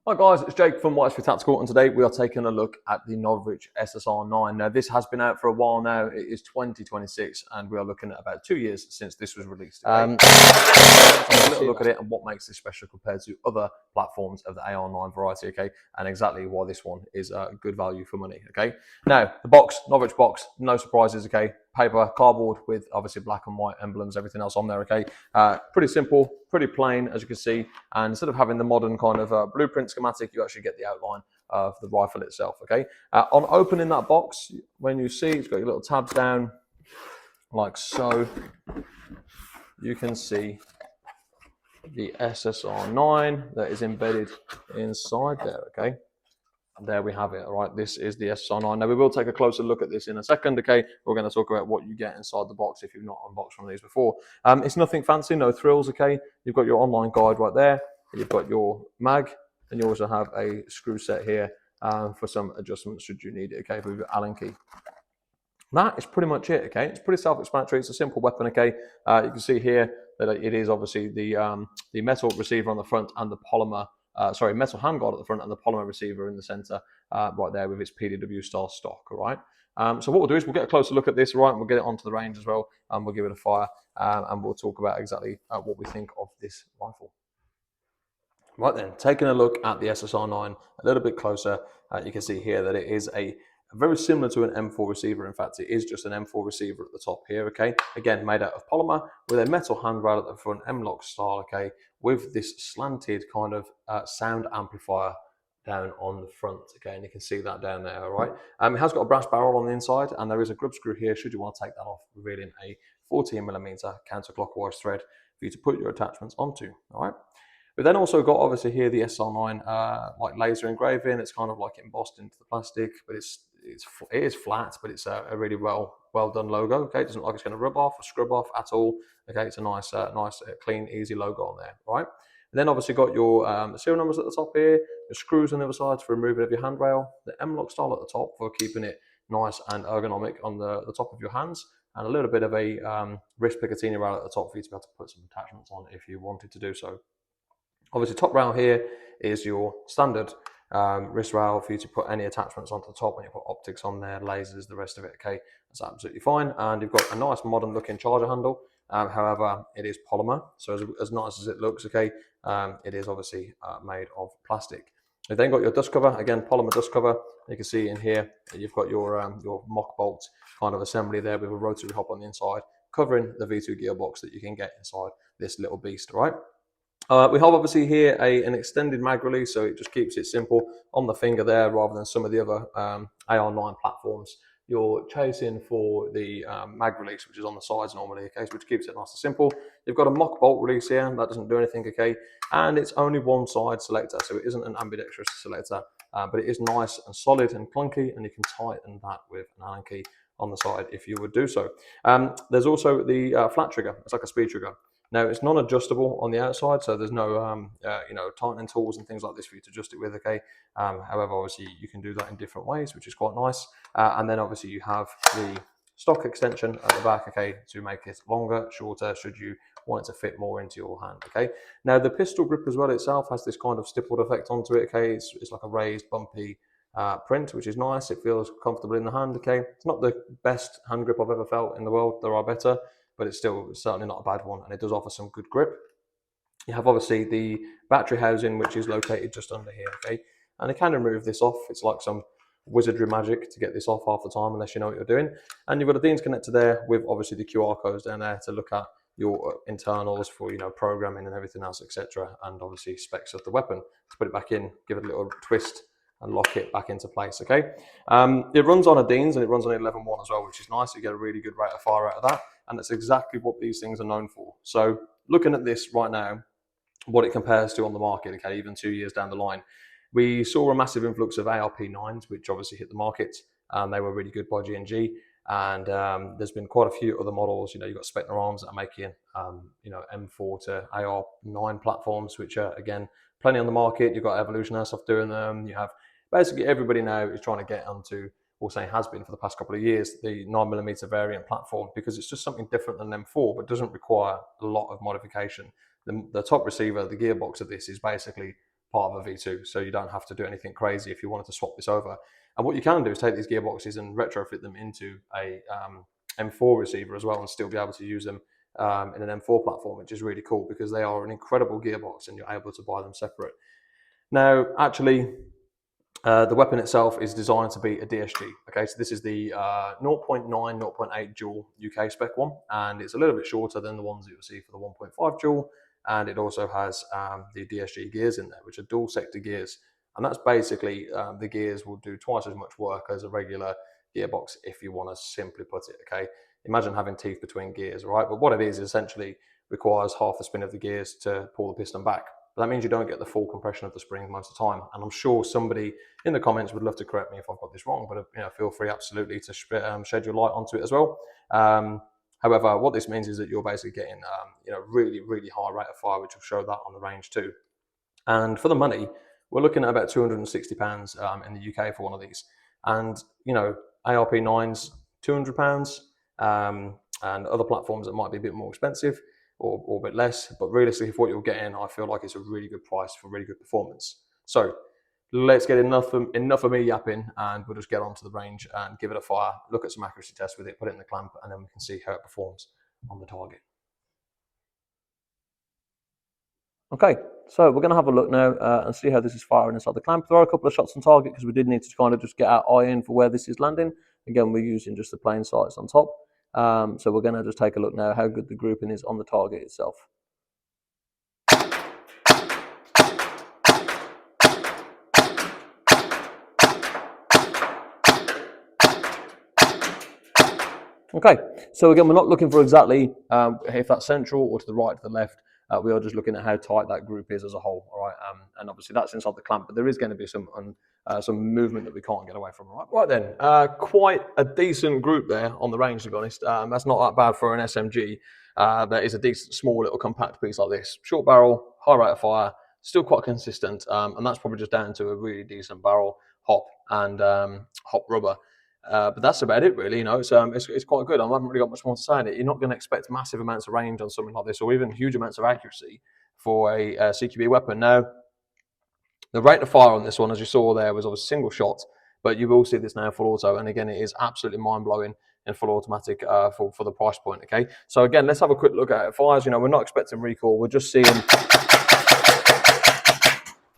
Hi guys, it's Jake from White's for Tactical, and today we are taking a look at the Novritsch SSR9. Now this has been out for a while now. It is 2026 and we are looking at about 2 years since this was released. Okay? Let's have a little look at it and what makes this special compared to other platforms of the AR9 variety, okay? And exactly why this one is good value for money, okay? Now, the box, Novritsch box, no surprises, okay? Paper, cardboard with obviously black and white emblems, everything else on there, okay? Pretty simple, pretty plain, as you can see. And instead of having the modern kind of blueprint schematic, you actually get the outline of the rifle itself, okay? On opening that box, when you see it's got your little tabs down, like so, you can see the SSR9 that is embedded inside there, okay? There we have it, all right? This is the SSR9. Now, we will take a closer look at this in a second, okay? We're going to talk about what you get inside the box if you've not unboxed one of these before. It's nothing fancy, no thrills, okay? You've got your online guide right there. You've got your mag, and you also have a screw set here for some adjustments should you need it, okay, with your Allen key. That is pretty much it, okay? It's pretty self-explanatory. It's a simple weapon, okay? You can see here that it is obviously the metal receiver on the front and the polymer, metal handguard at the front and the polymer receiver in the center, right there with its PDW style stock, all right? So what we'll do is we'll get a closer look at this, right? And we'll get it onto the range as well, and we'll give it a fire, and we'll talk about exactly what we think of this rifle. Right then, taking a look at the SSR9 a little bit closer, you can see here that it is very similar to an M4 receiver. In fact, it is just an M4 receiver at the top here, okay? Again, made out of polymer with a metal handrail at the front, M-LOK style, okay? With this slanted kind of sound amplifier down on the front, okay? And you can see that down there, all right? It has got a brass barrel on the inside, and there is a grub screw here should you want to take that off, revealing a 14mm counterclockwise thread for you to put your attachments onto, all right? We've then also got obviously here the SR9 like laser engraving. It's kind of like embossed into the plastic, but it is flat, but it's a really well done logo. Okay, it doesn't look like it's going to rub off or scrub off at all. Okay, it's a nice clean, easy logo on there. All right. And then obviously got your serial numbers at the top here, the screws on the other side for removing of your handrail, the M-LOK style at the top for keeping it nice and ergonomic on the top of your hands, and a little bit of a wrist Picatinny rail at the top for you to be able to put some attachments on if you wanted to do so. Obviously, top rail here is your standard wrist rail for you to put any attachments onto the top when you put optics on there, lasers, the rest of it, okay? That's absolutely fine. And you've got a nice modern looking charger handle. However, it is polymer, so as nice as it looks, okay, it is obviously made of plastic. You've then got your dust cover, again, polymer dust cover. You can see in here, you've got your mock bolt kind of assembly there with a rotary hop on the inside, covering the V2 gearbox that you can get inside this little beast, all right? We have obviously here an extended mag release, so it just keeps it simple on the finger there rather than some of the other AR9 platforms. You're chasing for the mag release, which is on the sides normally, okay, which keeps it nice and simple. You've got a mock bolt release here, that doesn't do anything, okay, and it's only one side selector, so it isn't an ambidextrous selector, but it is nice and solid and clunky, and you can tighten that with an Allen key on the side if you would do so. There's also the flat trigger. It's like a speed trigger. Now, it's non-adjustable on the outside, so there's no tightening tools and things like this for you to adjust it with, okay? However, obviously, you can do that in different ways, which is quite nice. And then, obviously, you have the stock extension at the back, okay, to make it longer, shorter, should you want it to fit more into your hand, okay? Now, the pistol grip as well itself has this kind of stippled effect onto it, okay? It's like a raised, bumpy print, which is nice. It feels comfortable in the hand, okay? It's not the best hand grip I've ever felt in the world. There are better, but it's still certainly not a bad one, and it does offer some good grip. You have obviously the battery housing, which is located just under here, okay? And I can remove this off. It's like some wizardry magic to get this off half the time, unless you know what you're doing. And you've got a Dean's connector there with obviously the QR codes down there to look at your internals for, programming and everything else, etc. And obviously specs of the weapon. To put it back in, give it a little twist and lock it back into place, okay? It runs on a Dean's and it runs on 11.1 as well, which is nice. You get a really good rate of fire out of that, and that's exactly what these things are known for. So looking at this right now, what it compares to on the market, okay, even 2 years down the line, we saw a massive influx of ARP9s, which obviously hit the market, and they were really good by G&G. And there's been quite a few other models. You've got Spectre Arms that are making, M4 to AR9 platforms, which are, again, plenty on the market. You've got Evolution Airsoft doing them. You have basically everybody now is trying to get onto, or saying has been for the past couple of years, the 9mm variant platform, because it's just something different than M4, but doesn't require a lot of modification. The top receiver, the gearbox of this is basically part of a V2, so you don't have to do anything crazy if you wanted to swap this over. And what you can do is take these gearboxes and retrofit them into a M4 receiver as well, and still be able to use them in an M4 platform, which is really cool because they are an incredible gearbox and you're able to buy them separate. Now, actually, the weapon itself is designed to be a DSG. Okay, so this is the 0.9, 0.8 dual UK spec one, and it's a little bit shorter than the ones that you'll see for the 1.5 dual, and it also has the DSG gears in there, which are dual sector gears, and that's basically the gears will do twice as much work as a regular gearbox, if you want to simply put it. Okay, imagine having teeth between gears, right? But what it is essentially requires half the spin of the gears to pull the piston back. But that means you don't get the full compression of the spring most of the time. And I'm sure somebody in the comments would love to correct me if I've got this wrong, but feel free absolutely to shed your light onto it as well. However, what this means is that you're basically getting really, really high rate of fire, which will show that on the range too. And for the money, we're looking at about £260 in the UK for one of these. And ARP9's £200, and other platforms that might be a bit more expensive or a bit less, but realistically for what you're getting, I feel like it's a really good price for really good performance. So let's get enough of me yapping, and we'll just get onto the range and give it a fire, look at some accuracy tests with it, put it in the clamp, and then we can see how it performs on the target. Okay, so we're going to have a look now and see how this is firing inside the clamp. There are a couple of shots on target because we did need to kind of just get our eye in for where this is landing. Again, we're using just the plain sights on top. So we're going to just take a look now how good the grouping is on the target itself. Okay, so again, we're not looking for exactly if that's central or to the right, to the left. We are just looking at how tight that group is as a whole, all right? And obviously that's inside the clamp, but there is going to be some movement that we can't get away from, all right? Right then, quite a decent group there on the range, to be honest. That's not that bad for an SMG. That is a decent, small little compact piece like this. Short barrel, high rate of fire, still quite consistent, and that's probably just down to a really decent barrel, hop, and hop rubber. But that's about it, really. It's quite good. I haven't really got much more to say on it. You're not going to expect massive amounts of range on something like this, or even huge amounts of accuracy for a CQB weapon. Now, the rate of fire on this one, as you saw there, was obviously single shot, but you will see this now full auto, and again, it is absolutely mind-blowing in full automatic for the price point. Okay, so again, let's have a quick look at it. Fires, we're not expecting recoil. We're just seeing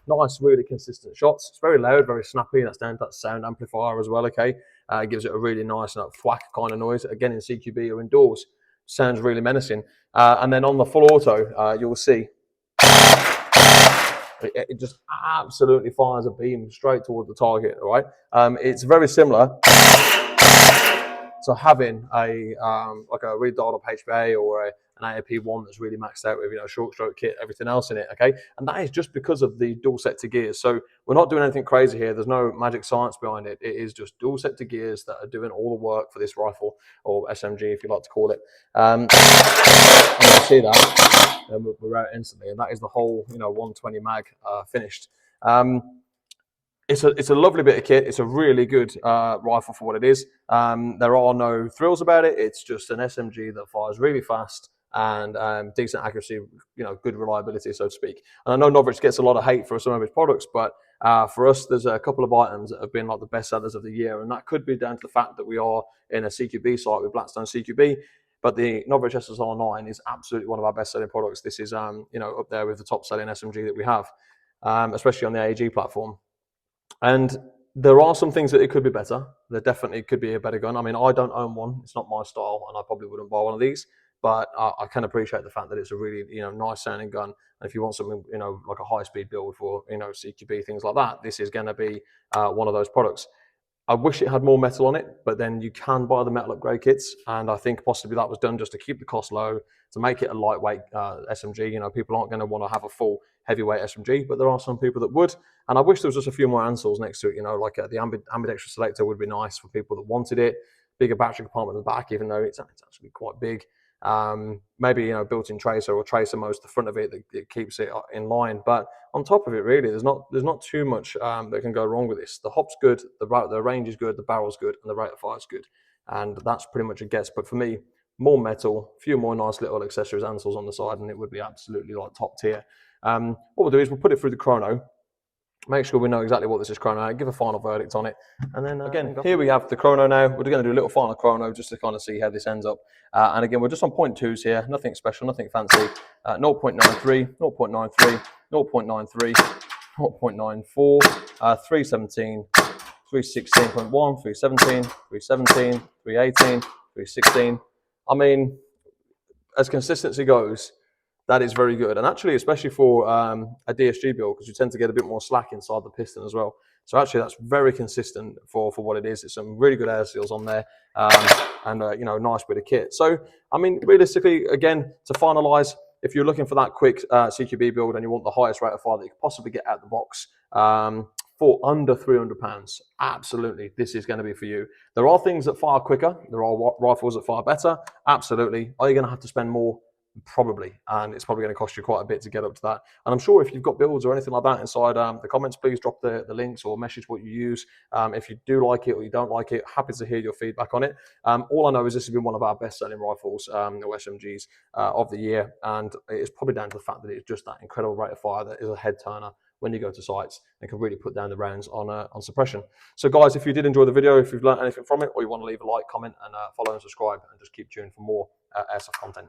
nice, really consistent shots. It's very loud, very snappy. That's down to that sound amplifier as well. Okay, it gives it a really nice thwack kind of noise. Again, in CQB or indoors, sounds really menacing. And then on the full auto, you'll see it just absolutely fires a beam straight towards the target. All right, it's very similar to having a really dialed up HPA or an AAP1 that's really maxed out with short stroke kit, everything else in it. Okay, and that is just because of the dual sector gears. So we're not doing anything crazy here. There's no magic science behind it. It is just dual sector gears that are doing all the work for this rifle, or SMG if you like to call it. And you see that, and we're out instantly, and that is the whole 120 mag finished. It's a lovely bit of kit. It's a really good rifle for what it is. There are no thrills about it. It's just an SMG that fires really fast and decent accuracy, good reliability, so to speak. And I know Novritsch gets a lot of hate for some of his products, but for us, there's a couple of items that have been like the best sellers of the year, and that could be down to the fact that we are in a CQB site with Blackstone CQB. But the Novritsch SSR9 is absolutely one of our best selling products. This is up there with the top selling SMG that we have, especially on the AEG platform. And there are some things that it could be better. There definitely could be a better gun. I mean, I don't own one. It's not my style, and I probably wouldn't buy one of these. But I can appreciate the fact that it's a really nice sounding gun. And if you want something like a high speed build for CQB, things like that, this is going to be one of those products. I wish it had more metal on it, but then you can buy the metal upgrade kits, and I think possibly that was done just to keep the cost low, to make it a lightweight SMG. People aren't going to want to have a full heavyweight SMG, but there are some people that would, and I wish there was just a few more ansells next to it. Like the ambidextrous selector would be nice for people that wanted it. Bigger battery compartment in the back, even though it's actually quite big. Maybe built-in tracer or tracer modes at the front of it that keeps it in line. But on top of it, really, there's not too much that can go wrong with this. The hop's good, the range is good, the barrel's good, and the rate of fire is good, and that's pretty much a guess. But for me, more metal, a few more nice little accessories, ansells on the side, and it would be absolutely like top tier. What we'll do is we'll put it through the chrono. make sure we know exactly what this is chrono at, give a final verdict on it. And then again, here we have the chrono now. We're going to do a little final chrono just to kind of see how this ends up. And again, we're just on 0.2s here, nothing special, nothing fancy. 0.93, 0.93, 0.93, 0.94, 317, 316.1, 317, 317, 318, 316. I mean, as consistency goes, that is very good. And actually, especially for a DSG build, because you tend to get a bit more slack inside the piston as well. So actually, that's very consistent for what it is. It's some really good air seals on there, and you know, nice bit of kit. So, I mean, realistically, again, to finalise, if you're looking for that quick CQB build and you want the highest rate of fire that you could possibly get out the box, for under £300, absolutely, this is going to be for you. There are things that fire quicker. There are rifles that fire better. Absolutely. Are you going to have to spend more? Probably, and it's probably going to cost you quite a bit to get up to that. And I'm sure if you've got builds or anything like that inside the comments, please drop the links or message what you use. If you do like it or you don't like it, happy to hear your feedback on it. All I know is this has been one of our best-selling rifles, the SMGs of the year, and it's probably down to the fact that it's just that incredible rate of fire that is a head turner when you go to sites and can really put down the rounds on suppression. So guys, if you did enjoy the video, if you've learned anything from it, or you want to leave a like, comment, and follow and subscribe, and just keep tuned for more airsoft content.